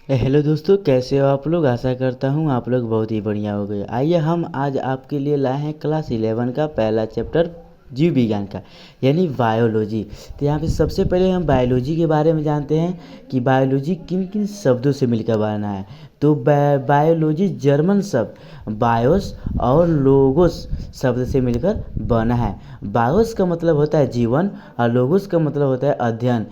Hello दोस्तों, कैसे हो आप लोग। आशा करता हूँ आप लोग बहुत ही बढ़िया हो गए। आइए हम आज आपके लिए लाए हैं क्लास 11 का पहला चैप्टर जीव विज्ञान का, यानी बायोलॉजी। तो यहाँ पे सबसे पहले हम बायोलॉजी के बारे में जानते हैं कि बायोलॉजी किन किन शब्दों से मिलकर बना है। तो बायोलॉजी जर्मन शब्द बायोस और लोगोस शब्द से मिलकर बना है। बायोस का मतलब होता है जीवन और लोगोस का मतलब होता है अध्ययन,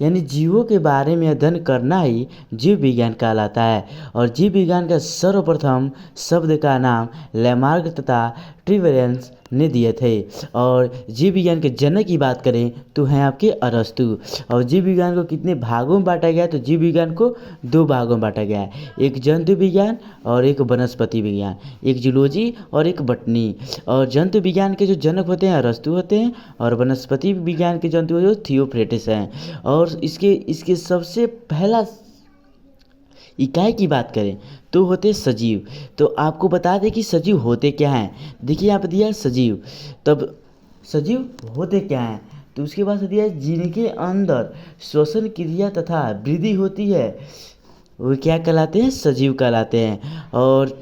यानी जीवों के बारे में अध्ययन करना ही जीव विज्ञान कहलाता है। और जीव विज्ञान का सर्वप्रथम शब्द का नाम लेमार्क तथा ट्रिवेरेंस ने दिए थे। और जीव विज्ञान के जनक की बात करें तो हैं आपके अरस्तु। और जीव विज्ञान को कितने भागों में बांटा गया है, तो जीव विज्ञान को दो भागों में बांटा गया है, एक जंतु विज्ञान और एक वनस्पति विज्ञान, एक जूलॉजी और एक बटनी। और जंतु विज्ञान के जो जनक होते हैं अरस्तु होते हैं, और वनस्पति विज्ञान के जंतु जो थियोफ्रेटिस हैं। और इसके इसके सबसे पहला इकाई की बात करें तो होते सजीव। तो आपको बता दें कि सजीव होते क्या हैं। देखिए यहाँ पर दिया है सजीव, तब सजीव होते क्या हैं, तो उसके बाद से दिया है जिनके अंदर श्वसन क्रिया तथा वृद्धि होती है वो क्या कहलाते हैं, सजीव कहलाते हैं। और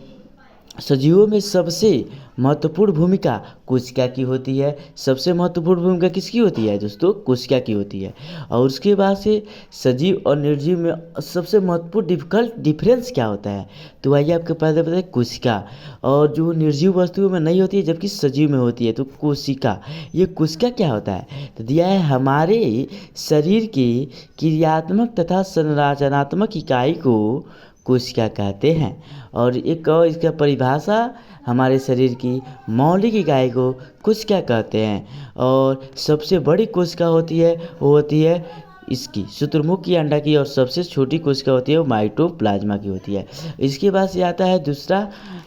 सजीवों में सबसे महत्वपूर्ण भूमिका कोशिका की होती है। सबसे महत्वपूर्ण भूमिका किसकी होती है दोस्तों, कोशिका की होती है। और उसके बाद से सजीव और निर्जीव में सबसे महत्वपूर्ण डिफिकल्ट डिफरेंस क्या होता है, तो आइए आपके पास पता है कोशिका। और जो निर्जीव वस्तुओं में नहीं होती है जबकि सजीव में होती है, तो कोशिका, ये कोशिका क्या होता है, तो दिया है हमारे शरीर की क्रियात्मक तथा संरचनात्मक इकाई को कोशिका कहते हैं। और एक और इसका परिभाषा, हमारे शरीर की मौलिक इकाई को कोशिका कहते हैं। और सबसे बड़ी कोशिका होती है वो होती है इसकी शुतुरमुर्ग की अंडा की, और सबसे छोटी कोशिका होती है वो माइटोप्लाज्मा की होती है। इसके बाद से आता है दूसरा,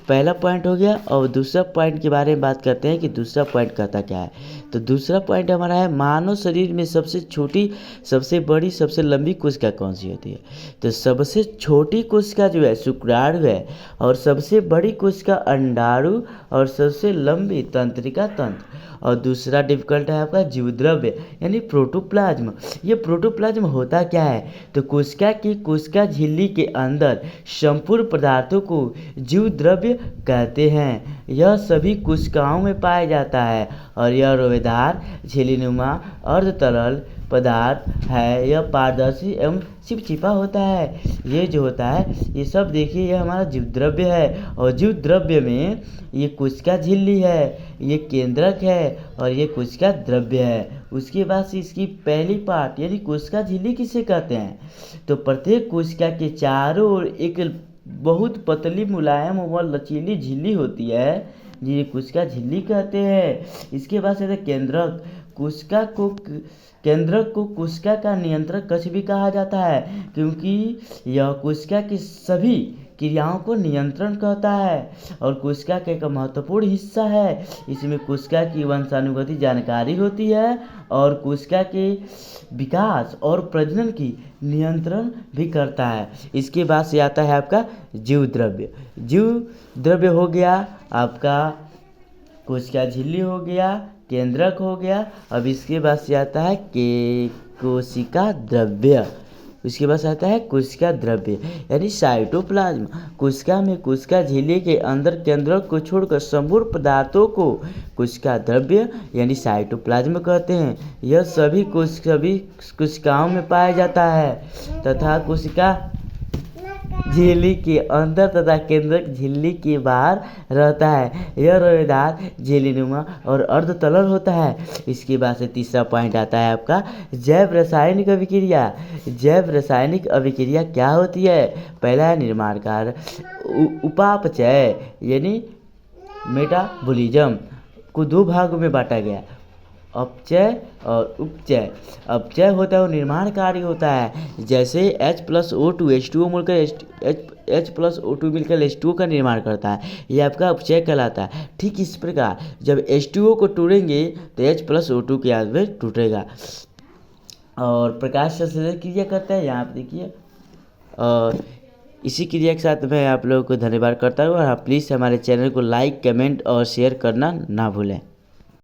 पहला पॉइंट हो गया, और दूसरा पॉइंट के बारे में बात करते हैं कि दूसरा पॉइंट कहता क्या है। तो दूसरा पॉइंट हमारा है मानव शरीर में सबसे छोटी, सबसे बड़ी, सबसे लंबी कोशिका कौन सी होती है। तो सबसे छोटी कोशिका जो है शुक्राणु है, और सबसे बड़ी कोशिका अंडाणु, और सबसे लंबी तंत्रिका तंत्र। और दूसरा डिफिकल्ट है आपका जीवद्रव्य यानी प्रोटोप्लाज्म। ये प्रोटोप्लाज्म होता क्या है, तो कोशिका की कोशिका झिल्ली के अंदर संपूर्ण पदार्थों को जीवद्रव्य कहते हैं। यह सभी कोशिकाओं में पाया जाता है, और यह रोएदार झिल्लीनुमा अर्धतरल पदार्थ है। यह पारदर्शी एवं चिपचिपा होता है। ये जो होता है ये सब देखिए, ये हमारा जीवद्रव्य है। और जीवद्रव्य में ये कोशिका झिल्ली है, ये केंद्रक है, और ये कोशिका द्रव्य है। उसके बाद से इसकी पहली पार्ट यानी कोशिका झिल्ली किसे कहते हैं, तो प्रत्येक कोशिका के चारों ओर एक बहुत पतली मुलायम व लचीली झिल्ली होती है, जिसे कोशिका झिल्ली कहते हैं। इसके बाद से केंद्रक, कोशिका को केंद्रक को कोशिका का नियंत्रण कक्ष भी कहा जाता है, क्योंकि यह कोशिका की सभी क्रियाओं को नियंत्रण करता है। और कोशिका का एक महत्वपूर्ण हिस्सा है। इसमें कोशिका की वंशानुगतिक जानकारी होती है, और कोशिका के विकास और प्रजनन की नियंत्रण भी करता है। इसके बाद से आता है आपका जीव द्रव्य। जीव द्रव्य हो गया आपका, कोशिका झिल्ली हो गया, केंद्रक हो गया। अब इसके बाद से आता है के कोशिका द्रव्य। उसके बाद आता है कोशिका द्रव्य यानी साइटोप्लाज्म। कोशिका में कोशिका झिल्ली के अंदर केंद्रक को छोड़कर संपूर्ण पदार्थों को कोशिका द्रव्य यानी साइटोप्लाज्म कहते हैं। यह सभी कोशिकाओं में पाया जाता है तथा कोशिका झिल्ली के अंदर तथा केंद्रक झिल्ली के बाहर रहता है। यह रोएदार झिल्लीनुमा और अर्धतरल होता है। इसके बाद से तीसरा पॉइंट आता है आपका जैव रासायनिक अभिक्रिया। जैव रासायनिक अभिक्रिया क्या होती है, पहला है निर्माण कार्य, उपापचय यानी मेटाबॉलिज्म को दो भागों में बांटा गया, अपचय और उपचय। अपचय होता है वो निर्माण कार्य होता है, जैसे H+O2 H2O मिलकर H+O2 मिलकर H2O का निर्माण करता है, ये आपका अपचय कहलाता है। ठीक इस प्रकार जब H2O को तोड़ेंगे तो H+O2 के आगे टूटेगा। और प्रकाश संश्लेषण क्रिया करता है, यहाँ पर देखिए। और इसी क्रिया के साथ मैं आप लोगों को धन्यवाद करता हूँ। और आप प्लीज़ हमारे चैनल को लाइक, कमेंट और शेयर करना ना भूलें।